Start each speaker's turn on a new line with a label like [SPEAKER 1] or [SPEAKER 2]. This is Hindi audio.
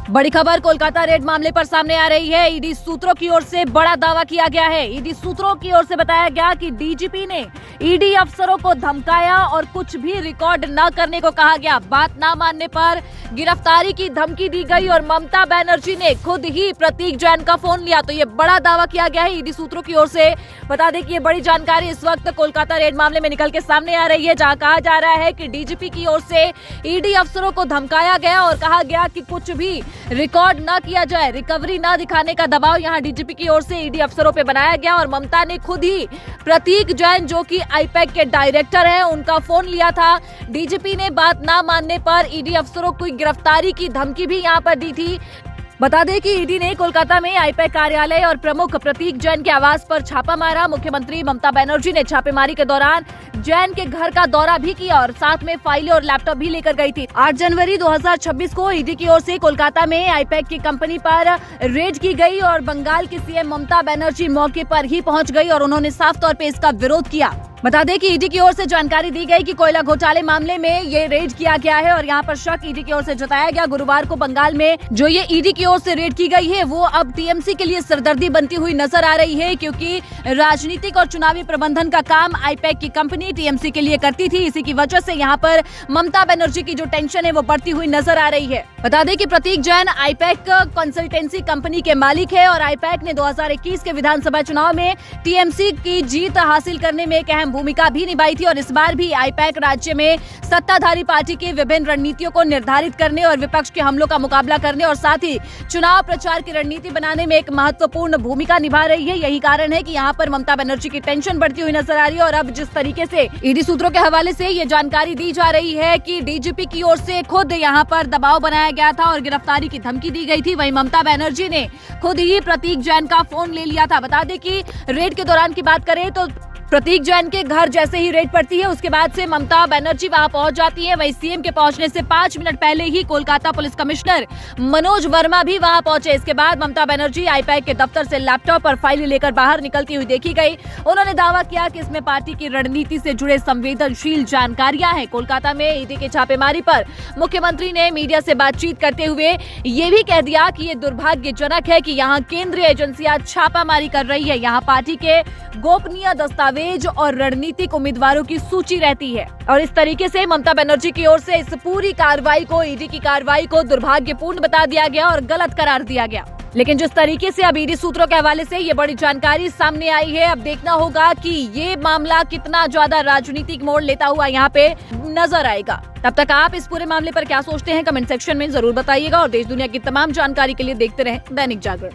[SPEAKER 1] बड़ी खबर कोलकाता रेड मामले पर सामने आ रही है। ईडी सूत्रों की ओर से बड़ा दावा किया गया है। ईडी सूत्रों की ओर से बताया गया कि डीजीपी ने ईडी अफसरों को धमकाया और कुछ भी रिकॉर्ड न करने को कहा गया। बात न मानने पर गिरफ्तारी की धमकी दी गई और ममता बनर्जी ने खुद ही प्रतीक जैन का फोन लिया। तो ये बड़ा दावा किया गया है ईडी सूत्रों की ओर से। बता दें कि ये बड़ी जानकारी इस वक्त कोलकाता रेड मामले में निकल के सामने आ रही है, जहां कहा जा रहा है कि डीजीपी की ओर से ईडी अफसरों को धमकाया गया और कहा गया कि कुछ भी रिकॉर्ड ना किया जाए, रिकवरी ना दिखाने का दबाव यहां डीजीपी की ओर से ईडी अफसरों पे बनाया गया। और ममता ने खुद ही प्रतीक जैन जो कि आईपैक के डायरेक्टर हैं, उनका फोन लिया था। डीजीपी ने बात ना मानने पर ईडी अफसरों को गिरफ्तारी की धमकी भी यहां पर दी थी। बता दें कि ईडी ने कोलकाता में आईपैक कार्यालय और प्रमुख प्रतीक जैन के आवास पर छापा मारा। मुख्यमंत्री ममता बनर्जी ने छापेमारी के दौरान जैन के घर का दौरा भी किया और साथ में फाइलें और लैपटॉप भी लेकर गई थी। 8 जनवरी 2026 को ईडी की ओर से कोलकाता में आईपैक की कंपनी पर रेड की गई और बंगाल की सीएम ममता बनर्जी मौके पर ही पहुंच गई और उन्होंने साफ तौर पे इसका विरोध किया। बता दें कि ईडी की ओर से जानकारी दी गई कि कोयला घोटाले मामले में ये रेड किया गया है और यहाँ पर शक ईडी की ओर से जताया गया। गुरुवार को बंगाल में जो ये ईडी की ओर से रेड की गई है वो अब टीएमसी के लिए सरदर्दी बनती हुई नजर आ रही है, क्योंकि राजनीतिक और चुनावी प्रबंधन का काम आईपैक की कंपनी टीएमसी के लिए करती थी। इसी की वजह से यहाँ पर ममता बनर्जी की जो टेंशन है वो बढ़ती हुई नजर आ रही है। बता दें कि प्रतीक जैन आईपैक कंसल्टेंसी कंपनी के मालिक है और आईपैक ने 2021 के विधानसभा चुनाव में टीएमसी की जीत हासिल करने में एक अहम भूमिका भी निभाई थी। और इस बार भी आईपैक राज्य में सत्ताधारी पार्टी की विभिन्न रणनीतियों को निर्धारित करने और विपक्ष के हमलों का मुकाबला करने और साथ ही चुनाव प्रचार की रणनीति बनाने में एक महत्वपूर्ण भूमिका निभा रही है। यही कारण है कि यहाँ पर ममता बनर्जी की टेंशन बढ़ती हुई नजर आ रही है। और अब जिस तरीके से ईडी सूत्रों के हवाले से ये जानकारी दी जा रही है कि डीजीपी की ओर से खुद यहाँ पर दबाव बनाया गया था और गिरफ्तारी की धमकी दी गई थी, वहीं ममता बनर्जी ने खुद ही प्रतीक जैन का फोन ले लिया था। बता दें कि रेड के दौरान की बात करें तो प्रतीक जैन के घर जैसे ही रेड पड़ती है उसके बाद से ममता बनर्जी वहां पहुंच जाती है। वहीं सीएम के पहुंचने से 5 मिनट पहले ही कोलकाता पुलिस कमिश्नर मनोज वर्मा भी वहां पहुंचे। इसके बाद ममता बनर्जी आईपैक के दफ्तर से लैपटॉप और फाइलें लेकर बाहर निकलती हुई देखी गई। उन्होंने दावा किया कि इसमें पार्टी की रणनीति से जुड़े संवेदनशील जानकारियां हैं। कोलकाता में ईडी की छापेमारी पर मुख्यमंत्री ने मीडिया से बातचीत करते हुए ये भी कह दिया कि ये दुर्भाग्यजनक है कि यहाँ केंद्रीय एजेंसियां छापामारी कर रही है। यहाँ पार्टी के गोपनीय दस्तावेज और रणनीतिक उम्मीदवारों की सूची रहती है। और इस तरीके से ममता बनर्जी की ओर से इस पूरी कार्रवाई को, ईडी की कार्रवाई को दुर्भाग्यपूर्ण बता दिया गया और गलत करार दिया गया। लेकिन जिस तरीके से अब ईडी सूत्रों के हवाले से ये बड़ी जानकारी सामने आई है, अब देखना होगा कि ये मामला कितना ज्यादा राजनीतिक मोड़ लेता हुआ यहाँ पे नजर आएगा। तब तक आप इस पूरे मामले पर क्या सोचते हैं कमेंट सेक्शन में जरूर बताइएगा और देश दुनिया की तमाम जानकारी के लिए देखते रहें दैनिक जागरण।